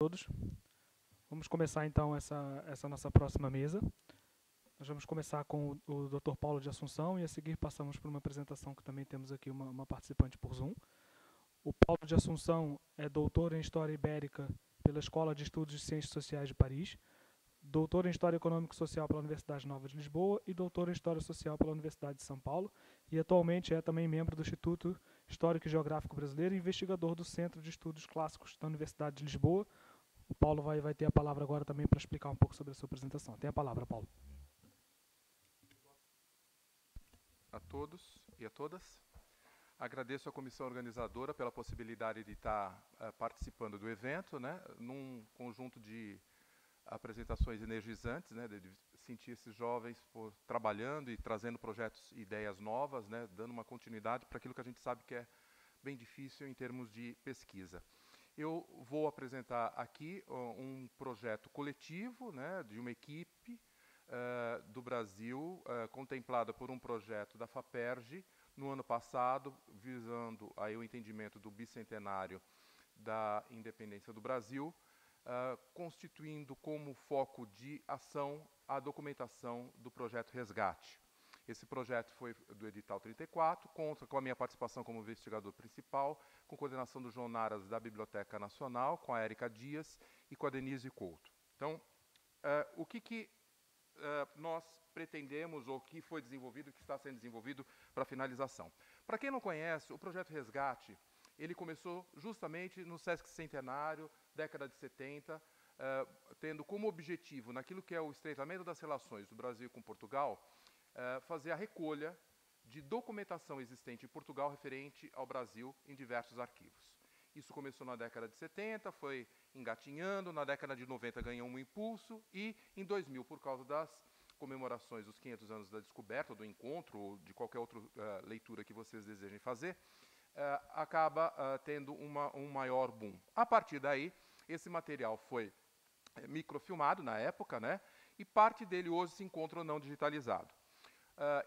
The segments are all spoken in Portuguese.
todos. Vamos começar então essa nossa próxima mesa. Nós vamos começar com o Dr. Paulo de Assunção e a seguir passamos por uma apresentação que também temos aqui uma participante por Zoom. O Paulo de Assunção é doutor em História Ibérica pela Escola de Estudos de Ciências Sociais de Paris, doutor em História Econômica e Social pela Universidade Nova de Lisboa e doutor em História Social pela Universidade de São Paulo, e atualmente é também membro do Instituto Histórico e Geográfico Brasileiro e investigador do Centro de Estudos Clássicos da Universidade de Lisboa. O Paulo vai ter a palavra agora também para explicar um pouco sobre a sua apresentação. Tem a palavra, Paulo. A todos e a todas. Agradeço à comissão organizadora pela possibilidade de estar participando do evento, né, num conjunto de apresentações energizantes, né, de sentir esses jovens trabalhando e trazendo projetos e ideias novas, né, dando uma continuidade para aquilo que a gente sabe que é bem difícil em termos de pesquisa. Eu vou apresentar aqui um projeto coletivo, né, de uma equipe do Brasil, contemplada por um projeto da FAPERJ, no ano passado, visando aí o entendimento do bicentenário da independência do Brasil, constituindo como foco de ação a documentação do projeto Resgate. Esse projeto foi do edital 34, conta com a minha participação como investigador principal, com coordenação do João Naras da Biblioteca Nacional, com a Érica Dias e com a Denise Couto. Então, o que nós pretendemos, ou que foi desenvolvido, que está sendo desenvolvido para finalização. Para quem não conhece, o projeto Resgate, ele começou justamente no Sesc Centenário, década de 70, tendo como objetivo, naquilo que é o estreitamento das relações do Brasil com Portugal, fazer a recolha de documentação existente em Portugal referente ao Brasil em diversos arquivos. Isso começou na década de 70, foi engatinhando, na década de 90 ganhou um impulso e, em 2000, por causa das comemorações dos 500 anos da descoberta, do encontro, ou de qualquer outra leitura que vocês desejem fazer, acaba tendo um maior boom. A partir daí, esse material foi microfilmado na época, né, e parte dele hoje se encontra não digitalizado.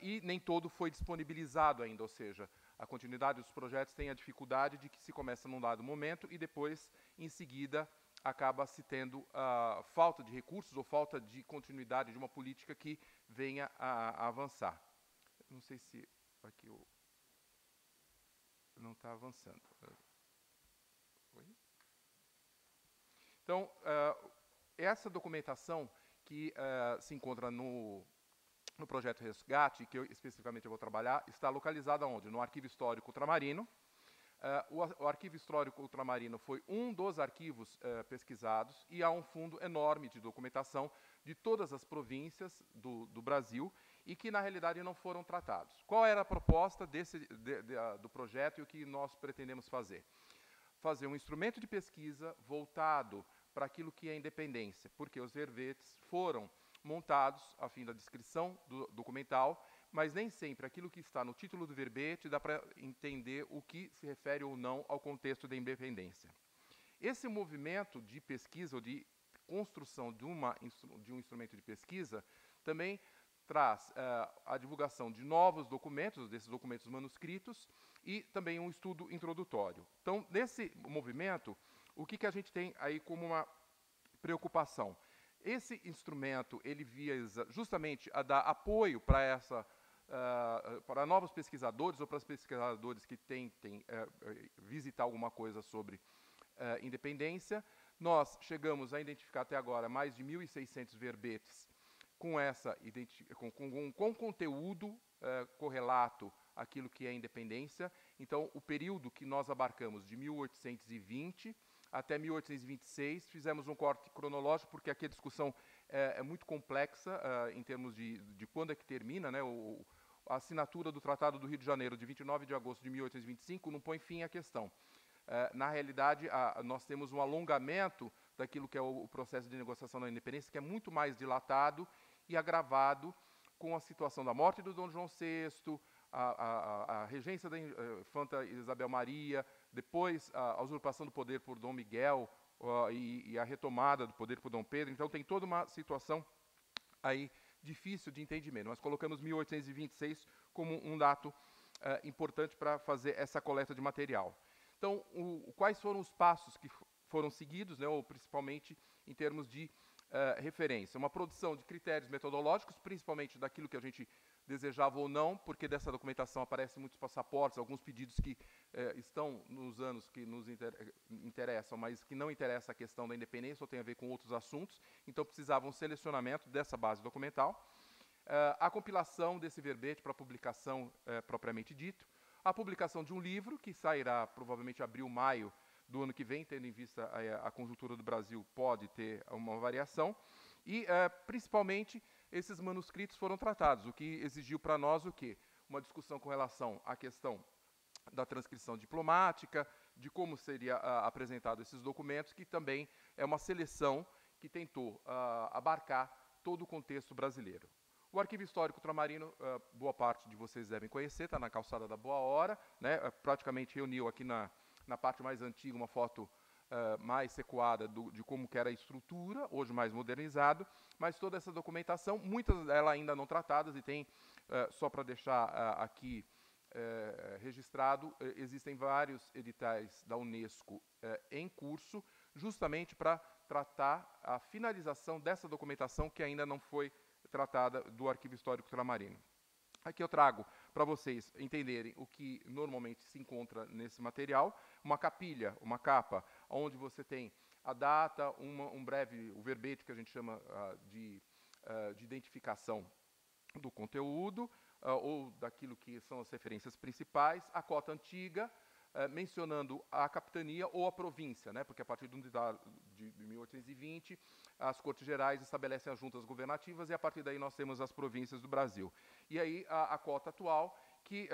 E nem todo foi disponibilizado ainda, ou seja, a continuidade dos projetos tem a dificuldade de que se começa num dado momento e depois, em seguida, acaba se tendo falta de recursos ou falta de continuidade de uma política que venha a avançar. Não sei se aqui não está avançando. Oi? Então, essa documentação que se encontra no projeto Resgate, que especificamente eu vou trabalhar, está localizada onde? No Arquivo Histórico Ultramarino. O Arquivo Histórico Ultramarino foi um dos arquivos pesquisados e há um fundo enorme de documentação de todas as províncias do Brasil e que, na realidade, não foram tratados. Qual era a proposta do projeto e o que nós pretendemos fazer? Fazer um instrumento de pesquisa voltado para aquilo que é independência, porque os verbetes foram montados a fim da descrição documental, mas nem sempre aquilo que está no título do verbete dá para entender o que se refere ou não ao contexto da independência. Esse movimento de pesquisa ou de construção de um instrumento de pesquisa também traz a divulgação de novos documentos, desses documentos manuscritos, e também um estudo introdutório. Então, nesse movimento, o que a gente tem aí como uma preocupação? Esse instrumento, ele visa justamente a dar apoio para para novos pesquisadores ou para os pesquisadores que tentem visitar alguma coisa sobre independência. Nós chegamos a identificar até agora mais de 1.600 verbetes com conteúdo correlato àquilo que é independência. Então, o período que nós abarcamos de 1820 até 1826, fizemos um corte cronológico, porque aqui a discussão é muito complexa em termos de quando é que termina, né, a assinatura do Tratado do Rio de Janeiro, de 29 de agosto de 1825, não põe fim à questão. Na realidade, nós temos um alongamento daquilo que é o processo de negociação da independência, que é muito mais dilatado e agravado com a situação da morte do Dom João VI, a regência da infanta Isabel Maria, depois a usurpação do poder por Dom Miguel e a retomada do poder por Dom Pedro. Então, tem toda uma situação aí difícil de entendimento. Nós colocamos 1826 como um dato importante para fazer essa coleta de material. Então, quais foram os passos que foram seguidos, né, ou principalmente em termos de referência. Uma produção de critérios metodológicos, principalmente daquilo que a gente desejava ou não, porque dessa documentação aparecem muitos passaportes, alguns pedidos que estão nos anos que nos interessam, mas que não interessa a questão da independência ou tem a ver com outros assuntos, então precisava um selecionamento dessa base documental, a compilação desse verbete para publicação propriamente dito, a publicação de um livro, que sairá provavelmente abril, maio do ano que vem, tendo em vista a conjuntura do Brasil, pode ter uma variação, e principalmente esses manuscritos foram tratados, o que exigiu para nós o quê? Uma discussão com relação à questão da transcrição diplomática, de como seria apresentado esses documentos, que também é uma seleção que tentou abarcar todo o contexto brasileiro. O Arquivo Histórico Ultramarino, boa parte de vocês devem conhecer, está na calçada da Boa Hora, né, praticamente reuniu aqui na parte mais antiga uma foto mais secuada de como que era a estrutura, hoje mais modernizado, mas toda essa documentação, muitas delas ainda não tratadas, e tem, só para deixar aqui registrado, existem vários editais da Unesco em curso, justamente para tratar a finalização dessa documentação que ainda não foi tratada do Arquivo Histórico Ultramarino. Aqui eu trago para vocês entenderem o que normalmente se encontra nesse material, uma capilha, uma capa, onde você tem a data, um breve, o verbete que a gente chama de identificação do conteúdo, ou daquilo que são as referências principais, a cota antiga, mencionando a capitania ou a província, né, porque a partir de 1820, as Cortes Gerais estabelecem as juntas governativas e a partir daí nós temos as províncias do Brasil. E aí a cota atual, que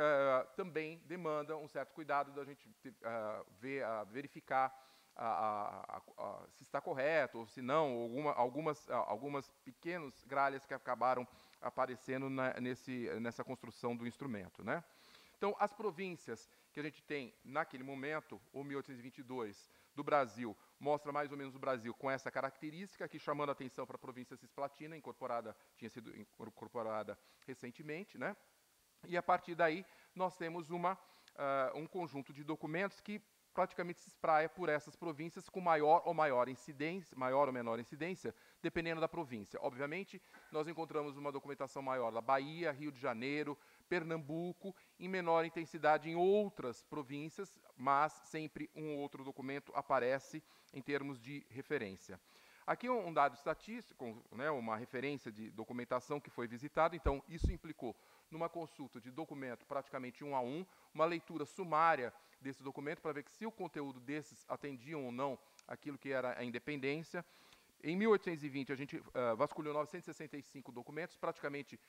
também demanda um certo cuidado da gente verificar se está correto ou se não, algumas pequenas gralhas que acabaram aparecendo nessa construção do instrumento, né? Então, as províncias que a gente tem naquele momento, o 1822, do Brasil, mostra mais ou menos o Brasil com essa característica, aqui chamando a atenção para a província Cisplatina, tinha sido incorporada recentemente, né? E a partir daí nós temos um conjunto de documentos que praticamente se espraia por essas províncias com maior ou menor incidência, dependendo da província. Obviamente, nós encontramos uma documentação maior da Bahia, Rio de Janeiro, Pernambuco, em menor intensidade em outras províncias, mas sempre um ou outro documento aparece em termos de referência. Aqui um dado estatístico, né, uma referência de documentação que foi visitada, então isso implicou numa consulta de documento praticamente 1 a 1, uma leitura sumária desse documento para ver se o conteúdo desses atendiam ou não aquilo que era a independência. Em 1820, a gente vasculhou 965 documentos, praticamente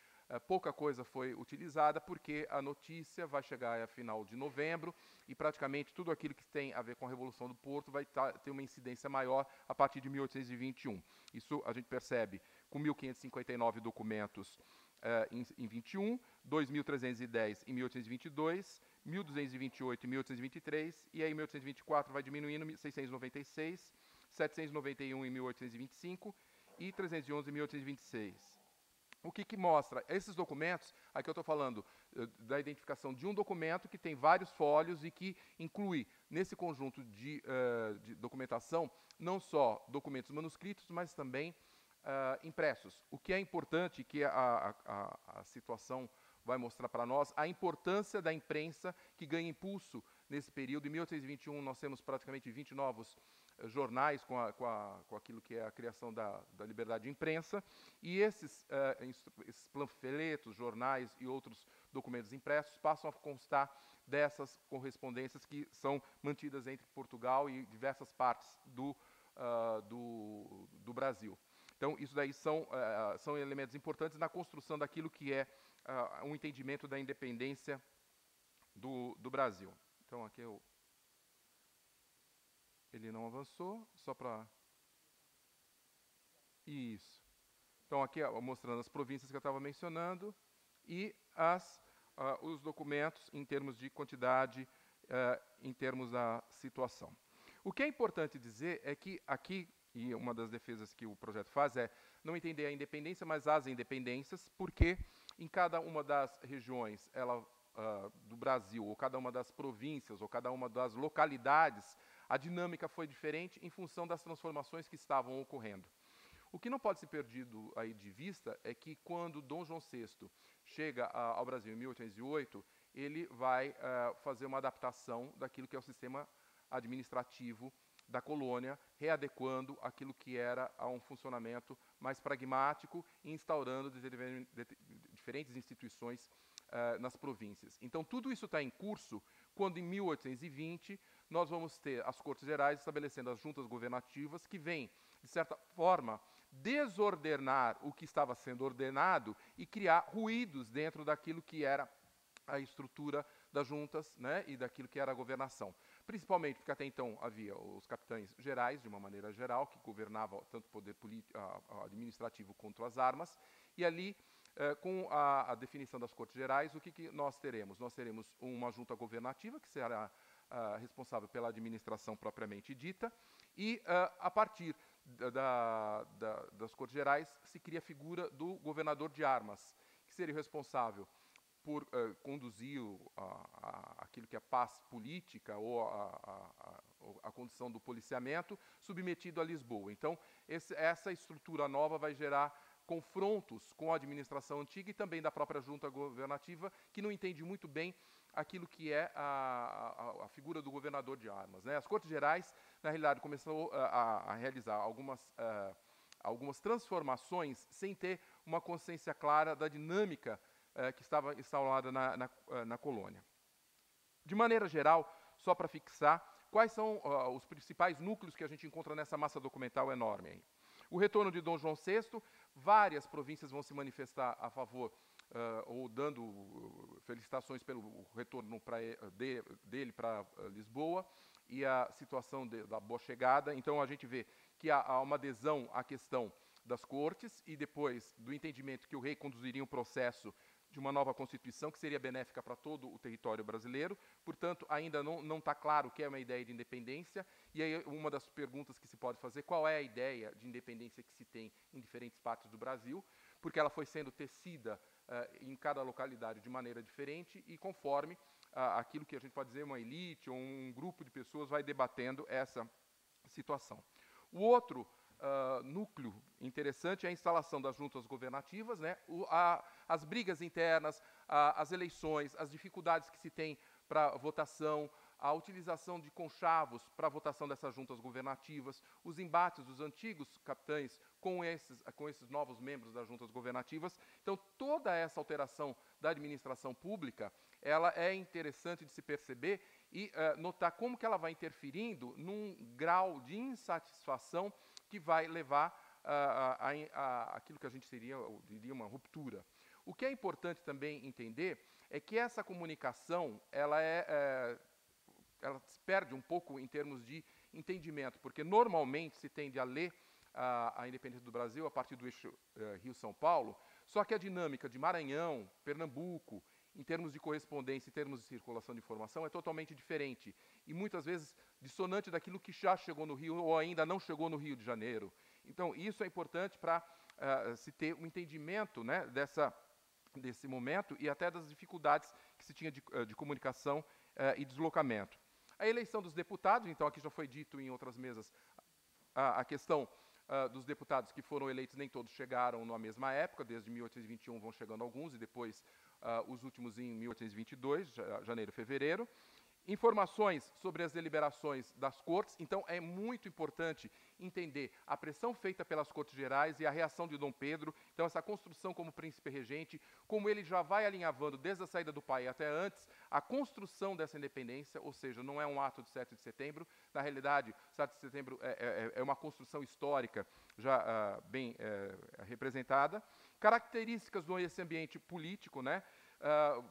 pouca coisa foi utilizada, porque a notícia vai chegar a final de novembro e praticamente tudo aquilo que tem a ver com a Revolução do Porto vai ter uma incidência maior a partir de 1821. Isso a gente percebe com 1.559 documentos em 21, 2.310 em 1822, 1.228 em 1823, e aí em 1824 vai diminuindo, 696, 791 em 1825 e 311 em 1826. O que mostra? Esses documentos, aqui eu estou falando da identificação de um documento que tem vários fólios e que inclui, nesse conjunto de documentação, não só documentos manuscritos, mas também impressos. O que é importante, que a situação vai mostrar para nós, a importância da imprensa que ganha impulso nesse período. Em 1821, nós temos praticamente 20 novos jornais com aquilo que é a criação da liberdade de imprensa, e esses panfletos, jornais e outros documentos impressos passam a constar dessas correspondências que são mantidas entre Portugal e diversas partes do Brasil. Então, isso daí são elementos importantes na construção daquilo que é um entendimento da independência do Brasil. Então, aqui ele não avançou, só para... Isso. Então, aqui mostrando as províncias que eu estava mencionando e os documentos em termos de quantidade, em termos da situação. O que é importante dizer é que aqui, e uma das defesas que o projeto faz é não entender a independência, mas as independências, porque em cada uma das regiões do Brasil, ou cada uma das províncias, ou cada uma das localidades, A dinâmica foi diferente em função das transformações que estavam ocorrendo. O que não pode ser perdido aí de vista é que quando Dom João VI chega ao Brasil em 1808, ele vai fazer uma adaptação daquilo que é o sistema administrativo da colônia, readequando aquilo que era a um funcionamento mais pragmático e instaurando diferentes instituições nas províncias. Então, tudo isso está em curso quando, em 1820, nós vamos ter as Cortes Gerais estabelecendo as juntas governativas que vêm, de certa forma, desordenar o que estava sendo ordenado e criar ruídos dentro daquilo que era a estrutura das juntas, né, e daquilo que era a governação. Principalmente porque até então havia os capitães gerais, de uma maneira geral, que governavam tanto o poder administrativo quanto as armas, e ali, com a definição das Cortes Gerais, o que nós teremos? Nós teremos uma junta governativa, que será responsável pela administração propriamente dita, e a partir das Cortes Gerais se cria a figura do governador de armas, que seria o responsável por conduzir aquilo que é a paz política ou a condição do policiamento, submetido a Lisboa. Então, essa estrutura nova vai gerar confrontos com a administração antiga e também da própria junta governativa, que não entende muito bem aquilo que é a figura do governador de armas, né? As Cortes Gerais, na realidade, começou a realizar algumas transformações sem ter uma consciência clara da dinâmica que estava instalada na colônia. De maneira geral, só para fixar, quais são os principais núcleos que a gente encontra nessa massa documental enorme aí? O retorno de Dom João VI, várias províncias vão se manifestar a favor ou dando felicitações pelo retorno dele para Lisboa e a situação da boa chegada. Então, a gente vê que há uma adesão à questão das cortes e depois do entendimento que o rei conduziria um processo de uma nova Constituição que seria benéfica para todo o território brasileiro. Portanto, ainda não está claro o que é uma ideia de independência. E aí, uma das perguntas que se pode fazer, qual é a ideia de independência que se tem em diferentes partes do Brasil, porque ela foi sendo tecida em cada localidade de maneira diferente e conforme aquilo que a gente pode dizer uma elite ou um grupo de pessoas vai debatendo essa situação. O outro núcleo interessante é a instalação das juntas governativas, né? As brigas internas, as eleições, as dificuldades que se tem para votação, a utilização de conchavos para a votação dessas juntas governativas, os embates dos antigos capitães com esses novos membros das juntas governativas. Então, toda essa alteração da administração pública, ela é interessante de se perceber e notar como que ela vai interferindo num grau de insatisfação que vai levar aquilo que a gente diria uma ruptura. O que é importante também entender é que essa comunicação, ela se perde um pouco em termos de entendimento, porque normalmente se tende a ler a independência do Brasil a partir do eixo Rio-São Paulo, só que a dinâmica de Maranhão, Pernambuco, em termos de correspondência, em termos de circulação de informação, é totalmente diferente. E muitas vezes dissonante daquilo que já chegou no Rio ou ainda não chegou no Rio de Janeiro. Então, isso é importante para se ter um entendimento, né, desse momento e até das dificuldades que se tinha de comunicação e deslocamento. A eleição dos deputados, então aqui já foi dito em outras mesas a questão dos deputados que foram eleitos, nem todos chegaram na mesma época, desde 1821 vão chegando alguns e depois os últimos em 1822, janeiro e fevereiro. Informações sobre as deliberações das cortes. Então, é muito importante entender a pressão feita pelas Cortes Gerais e a reação de Dom Pedro. Então, essa construção como príncipe regente, como ele já vai alinhavando desde a saída do pai até antes, a construção dessa independência, ou seja, não é um ato de 7 de setembro. Na realidade, 7 de setembro é uma construção histórica já bem representada. Características desse ambiente político, né?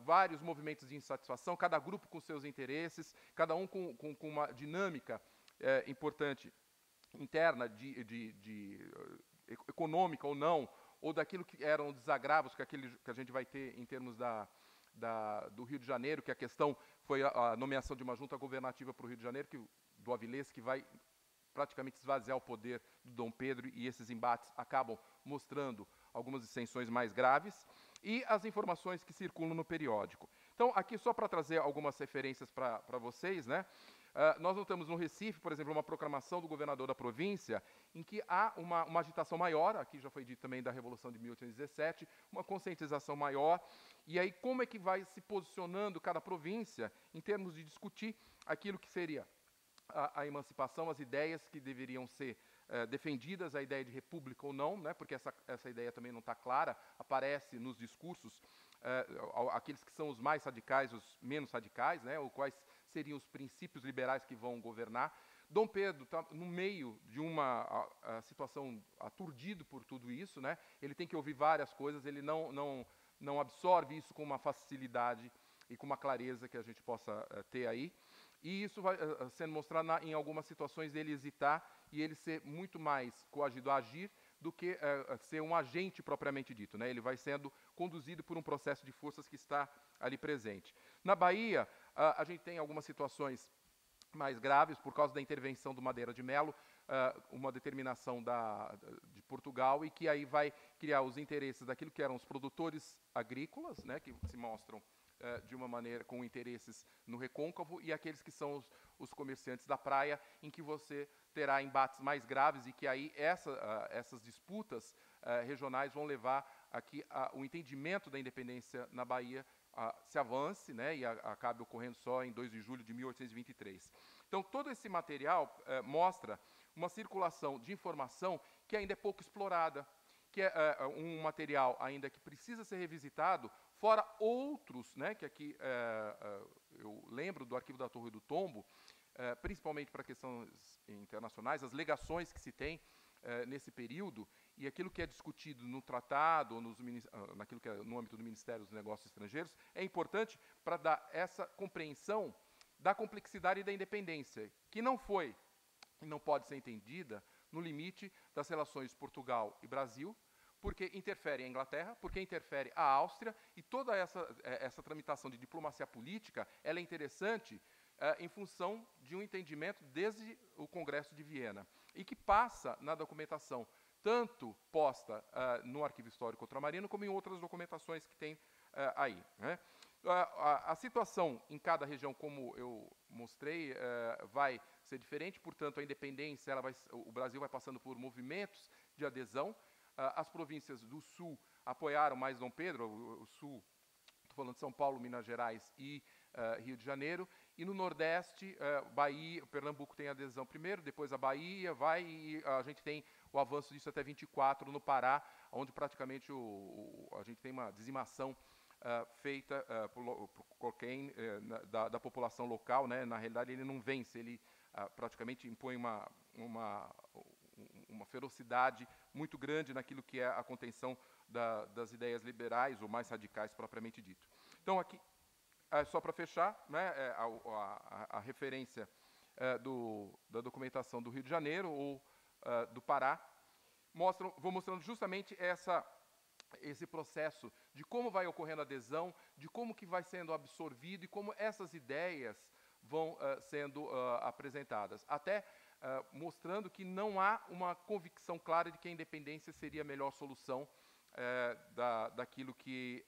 Vários movimentos de insatisfação, cada grupo com seus interesses, cada um com uma dinâmica importante interna, econômica ou não, ou daquilo que eram desagravos que a gente vai ter em termos do Rio de Janeiro, que a questão foi a nomeação de uma junta governativa para o Rio de Janeiro, do Avilés, que vai praticamente esvaziar o poder do Dom Pedro, e esses embates acabam mostrando algumas dissensões mais graves, e as informações que circulam no periódico. Então, aqui só para trazer algumas referências para vocês, né? Nós notamos no Recife, por exemplo, uma proclamação do governador da província, em que há uma agitação maior, aqui já foi dito também da Revolução de 1817, uma conscientização maior, e aí como é que vai se posicionando cada província em termos de discutir aquilo que seria a emancipação, as ideias que deveriam ser defendidas, a ideia de república ou não, né, porque essa ideia também não está clara, aparece nos discursos, aqueles que são os mais radicais, os menos radicais, né, ou quais seriam os princípios liberais que vão governar. Dom Pedro está no meio de uma situação aturdido por tudo isso, né, ele tem que ouvir várias coisas, ele não absorve isso com uma facilidade e com uma clareza que a gente possa ter aí. E isso vai sendo mostrado em algumas situações dele hesitar e ele ser muito mais coagido a agir do que ser um agente propriamente dito, né? Ele vai sendo conduzido por um processo de forças que está ali presente. Na Bahia, a gente tem algumas situações mais graves por causa da intervenção do Madeira de Melo, uma determinação de Portugal, e que aí vai criar os interesses daquilo que eram os produtores agrícolas, né, que se mostram de uma maneira com interesses no recôncavo, e aqueles que são os comerciantes da praia, em que você terá embates mais graves e que aí essas disputas regionais vão levar a que o entendimento da independência na Bahia se avance, né, e acabe ocorrendo só em 2 de julho de 1823. Então, todo esse material mostra uma circulação de informação que ainda é pouco explorada, que é um material ainda que precisa ser revisitado, fora outros, né, que aqui eu lembro do Arquivo da Torre do Tombo, principalmente para questões internacionais, as legações que se tem nesse período, e aquilo que é discutido no tratado, naquilo que é no âmbito do Ministério dos Negócios Estrangeiros, é importante para dar essa compreensão da complexidade da independência, que não foi e não pode ser entendida no limite das relações Portugal e Brasil, porque interfere a Inglaterra, porque interfere a Áustria, e toda essa tramitação de diplomacia política ela é interessante em função de um entendimento desde o Congresso de Viena, e que passa na documentação, tanto posta no Arquivo Histórico Ultramarino, como em outras documentações que tem aí, né? A situação em cada região, como eu mostrei, vai ser diferente, portanto, a independência, o Brasil vai passando por movimentos de adesão. As províncias do Sul apoiaram mais Dom Pedro, o Sul, estou falando de São Paulo, Minas Gerais e Rio de Janeiro, e no Nordeste, Bahia, Pernambuco tem adesão primeiro, depois a Bahia vai, e a gente tem o avanço disso até 24 no Pará, onde praticamente a gente tem uma dizimação feita por Cochrane da população local, né? Na realidade, ele não vence, ele praticamente impõe uma ferocidade muito grande naquilo que é a contenção das ideias liberais ou mais radicais propriamente dito. Então, aqui, só para fechar, né, a referência da documentação do Rio de Janeiro ou do Pará, vou mostrando justamente esse processo de como vai ocorrendo a adesão, de como que vai sendo absorvido e como essas ideias vão sendo apresentadas. Até mostrando que não há uma convicção clara de que a independência seria a melhor solução daquilo que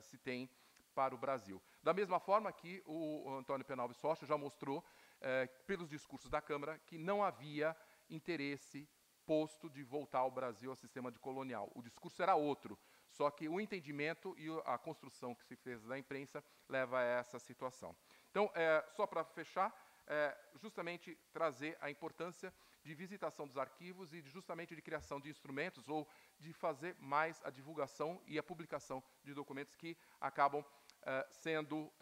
se tem para o Brasil. Da mesma forma que o Antônio Penalves Rocha já mostrou, pelos discursos da Câmara, que não havia interesse posto de voltar ao Brasil ao sistema de colonial. O discurso era outro, só que o entendimento e a construção que se fez da imprensa leva a essa situação. Então, só para fechar, justamente trazer a importância de visitação dos arquivos e justamente de criação de instrumentos ou de fazer mais a divulgação e a publicação de documentos que acabam sendo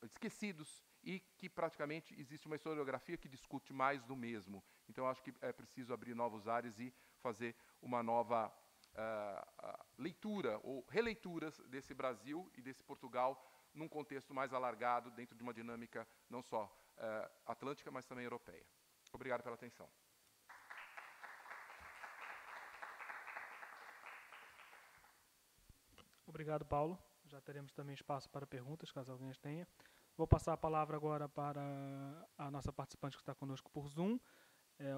esquecidos e que praticamente existe uma historiografia que discute mais do mesmo. Então, acho que é preciso abrir novos ares e fazer uma nova leitura ou releituras desse Brasil e desse Portugal num contexto mais alargado, dentro de uma dinâmica não só atlântica, mas também europeia. Obrigado pela atenção. Obrigado, Paulo. Já teremos também espaço para perguntas, caso alguém as tenha. Vou passar a palavra agora para a nossa participante que está conosco por Zoom,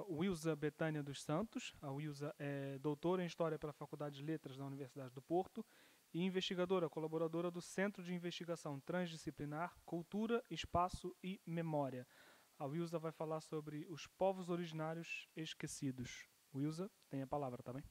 Wilza Betânia dos Santos. A Wilza é doutora em História pela Faculdade de Letras da Universidade do Porto e investigadora, colaboradora do Centro de Investigação Transdisciplinar, Cultura, Espaço e Memória. A Wilza vai falar sobre os povos originários esquecidos. Wilza, tem a palavra, tá bem?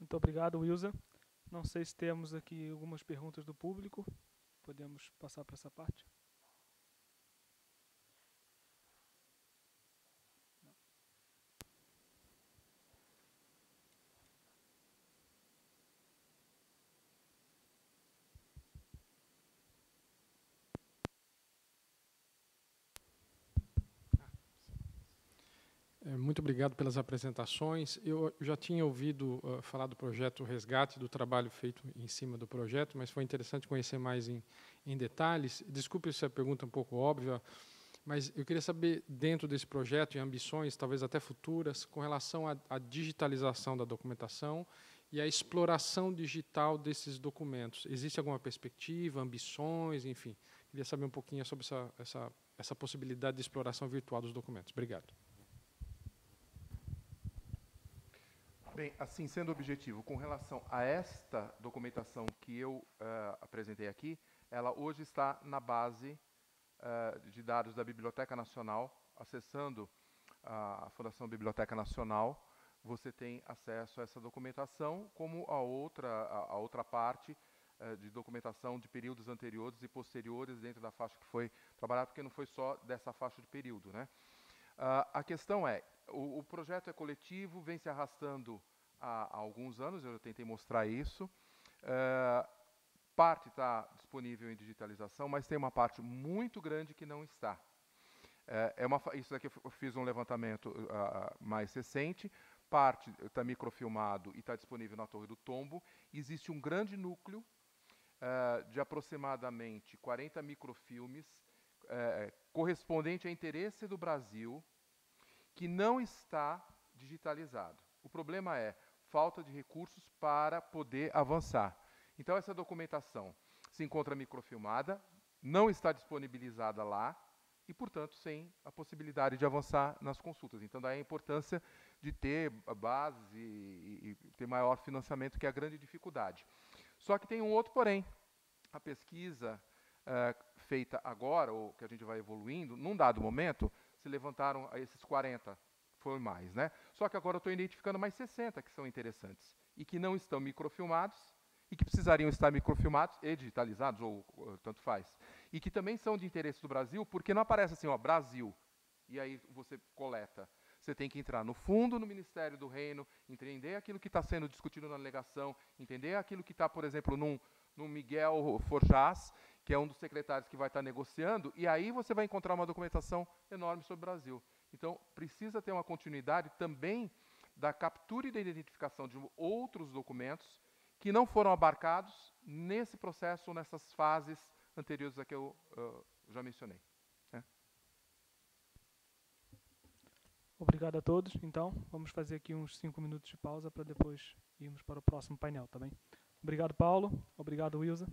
Muito obrigado, Wilza. Não sei se temos aqui algumas perguntas do público. Podemos passar para essa parte? Muito obrigado pelas apresentações. Eu já tinha ouvido falar do projeto Resgate, do trabalho feito em cima do projeto, mas foi interessante conhecer mais em detalhes. Desculpe se a pergunta é um pouco óbvia, mas eu queria saber, dentro desse projeto, e ambições, talvez até futuras, com relação à digitalização da documentação e à exploração digital desses documentos. Existe alguma perspectiva, ambições, enfim? Queria saber um pouquinho sobre essa possibilidade de exploração virtual dos documentos. Obrigado. Bem, assim, sendo objetivo, com relação a esta documentação que eu apresentei aqui, ela hoje está na base de dados da Biblioteca Nacional. Acessando a Fundação Biblioteca Nacional, você tem acesso a essa documentação, como a outra parte de documentação de períodos anteriores e posteriores dentro da faixa que foi trabalhada, porque não foi só dessa faixa de período, né? A questão é, o projeto é coletivo, vem se arrastando há alguns anos, eu tentei mostrar isso. Parte está disponível em digitalização, mas tem uma parte muito grande que não está. Isso daqui eu fiz um levantamento mais recente, parte está microfilmado e está disponível na Torre do Tombo. Existe um grande núcleo de aproximadamente 40 microfilmes, correspondente a interesse do Brasil, que não está digitalizado. O problema é falta de recursos para poder avançar. Então, essa documentação se encontra microfilmada, não está disponibilizada lá e, portanto, sem a possibilidade de avançar nas consultas. Então, daí a importância de ter bases e ter maior financiamento, que é a grande dificuldade. Só que tem um outro porém. A pesquisa feita agora, ou que a gente vai evoluindo, num dado momento, se levantaram esses 40, foi mais, né? Só que agora eu estou identificando mais 60 que são interessantes e que não estão microfilmados e que precisariam estar microfilmados e digitalizados, ou tanto faz. E que também são de interesse do Brasil, porque não aparece assim, ó, Brasil, e aí você coleta. Você tem que entrar no fundo, no Ministério do Reino, entender aquilo que está sendo discutido na alegação, entender aquilo que está, por exemplo, num Miguel Forjás, que é um dos secretários que vai estar negociando, e aí você vai encontrar uma documentação enorme sobre o Brasil. Então, precisa ter uma continuidade também da captura e da identificação de outros documentos que não foram abarcados nesse processo, nessas fases anteriores a que eu já mencionei. Obrigado a todos. Então, vamos fazer aqui uns 5 minutos de pausa para depois irmos para o próximo painel, tá bem? Obrigado, Paulo. Obrigado, Wilza.